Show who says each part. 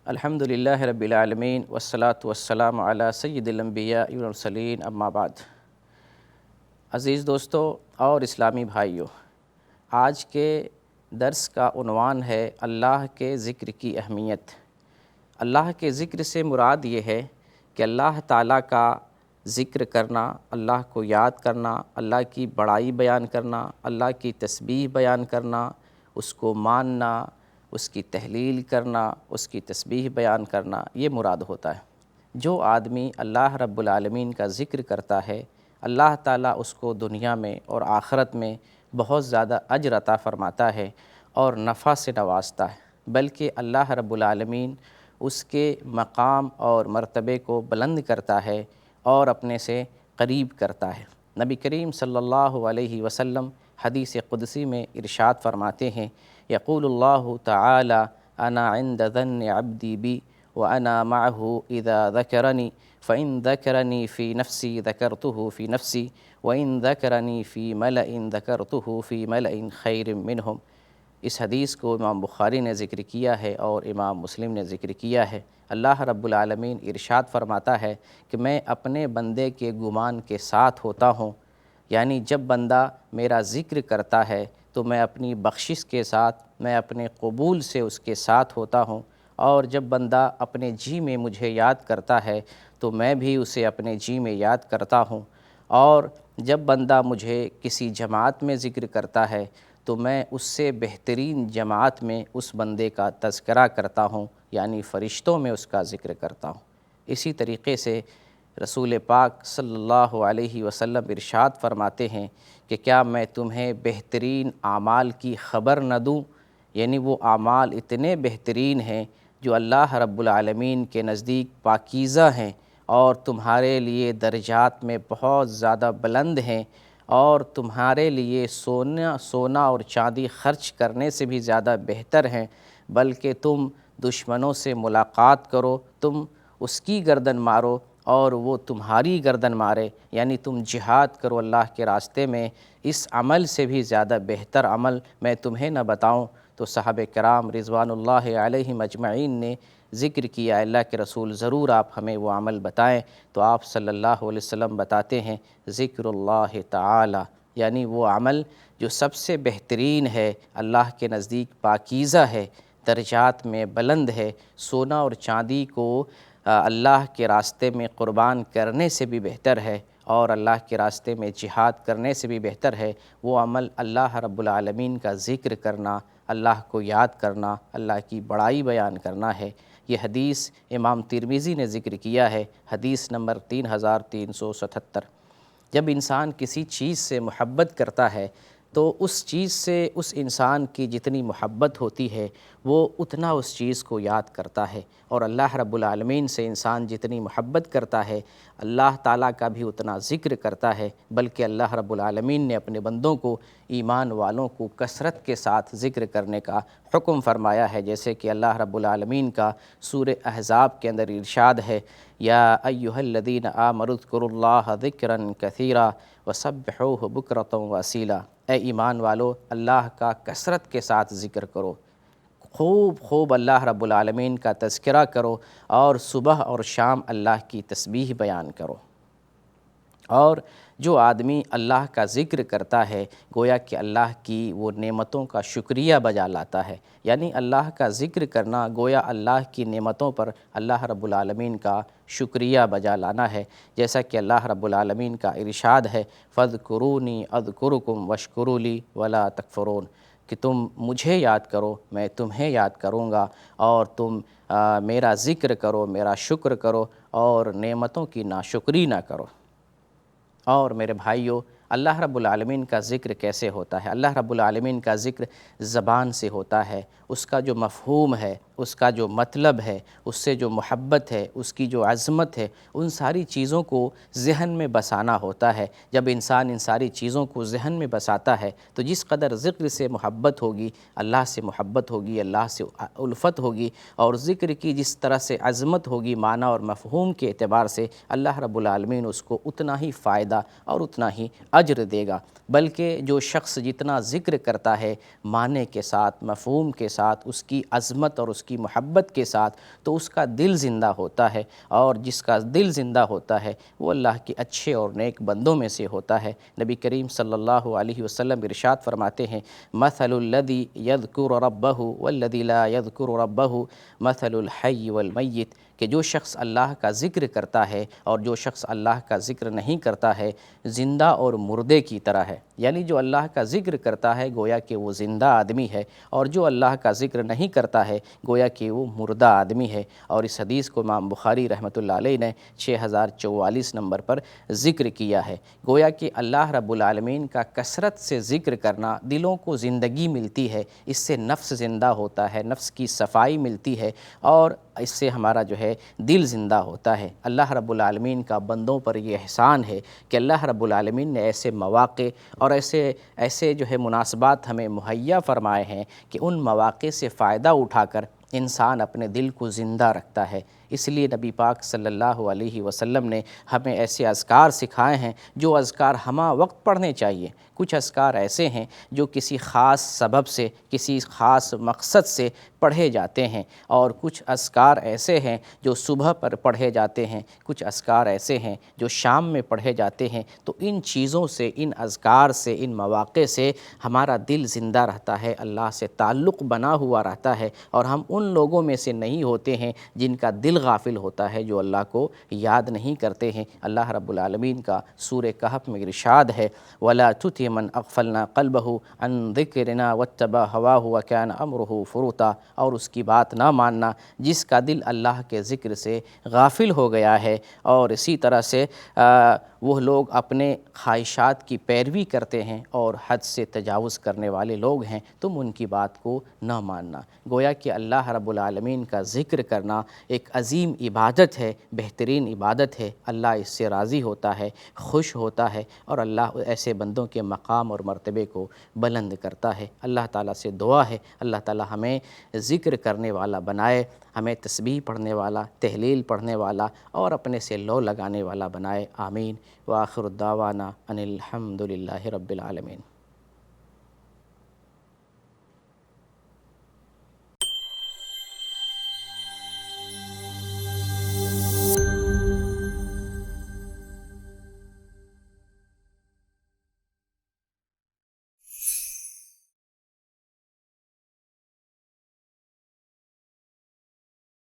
Speaker 1: الحمدللہ رب العالمین والصلاة والسلام علی سید الانبیاء والمرسلین اما بعد۔ عزیز دوستو اور اسلامی بھائیو، آج کے درس کا عنوان ہے اللہ کے ذکر کی اہمیت۔ اللہ کے ذکر سے مراد یہ ہے کہ اللہ تعالیٰ کا ذکر کرنا، اللہ کو یاد کرنا، اللہ کی بڑائی بیان کرنا، اللہ کی تسبیح بیان کرنا، اس کو ماننا، اس کی تحلیل کرنا، اس کی تسبیح بیان کرنا، یہ مراد ہوتا ہے۔ جو آدمی اللہ رب العالمین کا ذکر کرتا ہے، اللہ تعالیٰ اس کو دنیا میں اور آخرت میں بہت زیادہ اجر عطا فرماتا ہے اور نفع سے نوازتا ہے، بلکہ اللہ رب العالمین اس کے مقام اور مرتبے کو بلند کرتا ہے اور اپنے سے قریب کرتا ہے۔ نبی کریم صلی اللہ علیہ وسلم حدیث قدسی میں ارشاد فرماتے ہیں، یقول اللہ تعالی انا عند ظن عبدی بی وانا معه اذا ذکرنی فإن ذکرنی فی نفسی ذکرته فی نفسی وإن ذکرنی فی ملأ ذکرته فی ملأ خیر منہم۔ اس حدیث کو امام بخاری نے ذکر کیا ہے اور امام مسلم نے ذکر کیا ہے۔ اللہ رب العالمین ارشاد فرماتا ہے کہ میں اپنے بندے کے گمان کے ساتھ ہوتا ہوں، یعنی جب بندہ میرا ذکر کرتا ہے تو میں اپنی بخشش کے ساتھ، میں اپنے قبول سے اس کے ساتھ ہوتا ہوں، اور جب بندہ اپنے جی میں مجھے یاد کرتا ہے تو میں بھی اسے اپنے جی میں یاد کرتا ہوں، اور جب بندہ مجھے کسی جماعت میں ذکر کرتا ہے تو میں اس سے بہترین جماعت میں اس بندے کا تذکرہ کرتا ہوں، یعنی فرشتوں میں اس کا ذکر کرتا ہوں۔ اسی طریقے سے رسول پاک صلی اللہ علیہ وسلم ارشاد فرماتے ہیں کہ کیا میں تمہیں بہترین اعمال کی خبر نہ دوں، یعنی وہ اعمال اتنے بہترین ہیں جو اللہ رب العالمین کے نزدیک پاکیزہ ہیں اور تمہارے لیے درجات میں بہت زیادہ بلند ہیں، اور تمہارے لیے سونا اور چاندی خرچ کرنے سے بھی زیادہ بہتر ہیں، بلکہ تم دشمنوں سے ملاقات کرو، تم اس کی گردن مارو اور وہ تمہاری گردن مارے، یعنی تم جہاد کرو اللہ کے راستے میں، اس عمل سے بھی زیادہ بہتر عمل میں تمہیں نہ بتاؤں؟ تو صحابہ کرام رضوان اللہ علیہم اجمعین نے ذکر کیا، اللہ کے رسول ضرور آپ ہمیں وہ عمل بتائیں۔ تو آپ صلی اللہ علیہ وسلم بتاتے ہیں ذکر اللہ تعالی، یعنی وہ عمل جو سب سے بہترین ہے، اللہ کے نزدیک پاکیزہ ہے، درجات میں بلند ہے، سونا اور چاندی کو اللہ کے راستے میں قربان کرنے سے بھی بہتر ہے، اور اللہ کے راستے میں جہاد کرنے سے بھی بہتر ہے، وہ عمل اللہ رب العالمین کا ذکر کرنا، اللہ کو یاد کرنا، اللہ کی بڑائی بیان کرنا ہے۔ یہ حدیث امام ترمذی نے ذکر کیا ہے، حدیث نمبر 3377۔ جب انسان کسی چیز سے محبت کرتا ہے تو اس چیز سے اس انسان کی جتنی محبت ہوتی ہے وہ اتنا اس چیز کو یاد کرتا ہے، اور اللہ رب العالمین سے انسان جتنی محبت کرتا ہے اللہ تعالیٰ کا بھی اتنا ذکر کرتا ہے، بلکہ اللہ رب العالمین نے اپنے بندوں کو، ایمان والوں کو کثرت کے ساتھ ذکر کرنے کا حکم فرمایا ہے، جیسے کہ اللہ رب العالمین کا سورہ احزاب کے اندر ارشاد ہے، یا ایھا الذین آمنوا اذکروا اللہ ذکرا کثیرا وسبحوہ بکرۃ واصیلا۔ اے ایمان والو، اللہ کا کثرت کے ساتھ ذکر کرو، خوب اللہ رب العالمین کا تذکرہ کرو، اور صبح اور شام اللہ کی تسبیح بیان کرو۔ اور جو آدمی اللہ کا ذکر کرتا ہے گویا کہ اللہ کی وہ نعمتوں کا شکریہ بجا لاتا ہے، یعنی اللہ کا ذکر کرنا گویا اللہ کی نعمتوں پر اللہ رب العالمین کا شکریہ بجا لانا ہے، جیسا کہ اللہ رب العالمین کا ارشاد ہے، فاذکرونی اذکرکم واشکروا لی ولا تکفرون، کہ تم مجھے یاد کرو میں تمہیں یاد کروں گا، اور تم میرا ذکر کرو، میرا شکر کرو، اور نعمتوں کی ناشکری نہ کرو۔ اور میرے بھائیو، اللہ رب العالمین کا ذکر کیسے ہوتا ہے؟ اللہ رب العالمین کا ذکر زبان سے ہوتا ہے، اس کا جو مفہوم ہے، اس کا جو مطلب ہے، اس سے جو محبت ہے، اس کی جو عظمت ہے، ان ساری چیزوں کو ذہن میں بسانا ہوتا ہے۔ جب انسان ان ساری چیزوں کو ذہن میں بساتا ہے تو جس قدر ذکر سے محبت ہوگی، اللہ سے محبت ہوگی، اللہ سے الفت ہوگی، اور ذکر کی جس طرح سے عظمت ہوگی معنی اور مفہوم کے اعتبار سے، اللہ رب العالمین اس کو اتنا ہی فائدہ اور اتنا ہی اجر دے گا، بلکہ جو شخص جتنا ذکر کرتا ہے معنی کے ساتھ، مفہوم کے ساتھ، اس کی عظمت اور اس کی محبت کے ساتھ، تو اس کا دل زندہ ہوتا ہے، اور جس کا دل زندہ ہوتا ہے وہ اللہ کے اچھے اور نیک بندوں میں سے ہوتا ہے۔ نبی کریم صلی اللہ علیہ وسلم ارشاد فرماتے ہیں، مثل الذی یذکر ربہ والذی لا یذکر ربہ مثل الحی والمیت، کہ جو شخص اللہ کا ذکر کرتا ہے اور جو شخص اللہ کا ذکر نہیں کرتا ہے زندہ اور مردے کی طرح ہے۔ یعنی جو اللہ کا ذکر کرتا ہے گویا کہ وہ زندہ آدمی ہے، اور جو اللہ کا ذکر نہیں کرتا ہے گویا کہ وہ مردہ آدمی ہے۔ اور اس حدیث کو امام بخاری رحمۃ اللہ علیہ نے 6044 نمبر پر ذکر کیا ہے۔ گویا کہ اللہ رب العالمین کا کثرت سے ذکر کرنا دلوں کو زندگی ملتی ہے، اس سے نفس زندہ ہوتا ہے، نفس کی صفائی ملتی ہے، اور اس سے ہمارا جو ہے دل زندہ ہوتا ہے۔ اللہ رب العالمین کا بندوں پر یہ احسان ہے کہ اللہ رب العالمین نے ایسے مواقع اور ایسے جو ہے مناسبات ہمیں مہیا فرمائے ہیں کہ ان مواقع سے فائدہ اٹھا کر انسان اپنے دل کو زندہ رکھتا ہے۔ اس لیے نبی پاک صلی اللہ علیہ وسلم نے ہمیں ایسے اذکار سکھائے ہیں جو اذکار ہمہ وقت پڑھنے چاہیے۔ کچھ اذکار ایسے ہیں جو کسی خاص سبب سے، کسی خاص مقصد سے پڑھے جاتے ہیں، اور کچھ اذکار ایسے ہیں جو صبح پر پڑھے جاتے ہیں، کچھ اذکار ایسے ہیں جو شام میں پڑھے جاتے ہیں۔ تو ان چیزوں سے، ان اذکار سے، ان مواقع سے ہمارا دل زندہ رہتا ہے، اللہ سے تعلق بنا ہوا رہتا ہے، اور ہم ان لوگوں میں سے نہیں ہوتے ہیں جن کا دل غافل ہوتا ہے، جو اللہ کو یاد نہیں کرتے ہیں۔ اللہ رب العالمین کا سورہ کہف میں ارشاد ہے، وَلَا تُطِعْ مَنْ أَغْفَلْنَا قَلْبَهُ عَنْ ذِكْرِنَا وَاتَّبَعَ هَوَاهُ وَكَانَ أَمْرُهُ فُرُطًا، اور اس کی بات نہ ماننا جس کا دل اللہ کے ذکر سے غافل ہو گیا ہے۔ اور اسی طرح سے وہ لوگ اپنے خواہشات کی پیروی کرتے ہیں اور حد سے تجاوز کرنے والے لوگ ہیں، تم ان کی بات کو نہ ماننا۔ گویا کہ اللہ رب العالمین کا ذکر کرنا ایک عظیم عبادت ہے، بہترین عبادت ہے۔ اللہ اس سے راضی ہوتا ہے، خوش ہوتا ہے، اور اللہ ایسے بندوں کے مقام اور مرتبے کو بلند کرتا ہے۔ اللہ تعالیٰ سے دعا ہے اللہ تعالیٰ ہمیں ذکر کرنے والا بنائے، ہمیں تسبیح پڑھنے والا، تہلیل پڑھنے والا، اور اپنے سے لو لگانے والا بنائے۔ آمین۔ وآخر الدعوانا ان الحمد للہ رب العالمین۔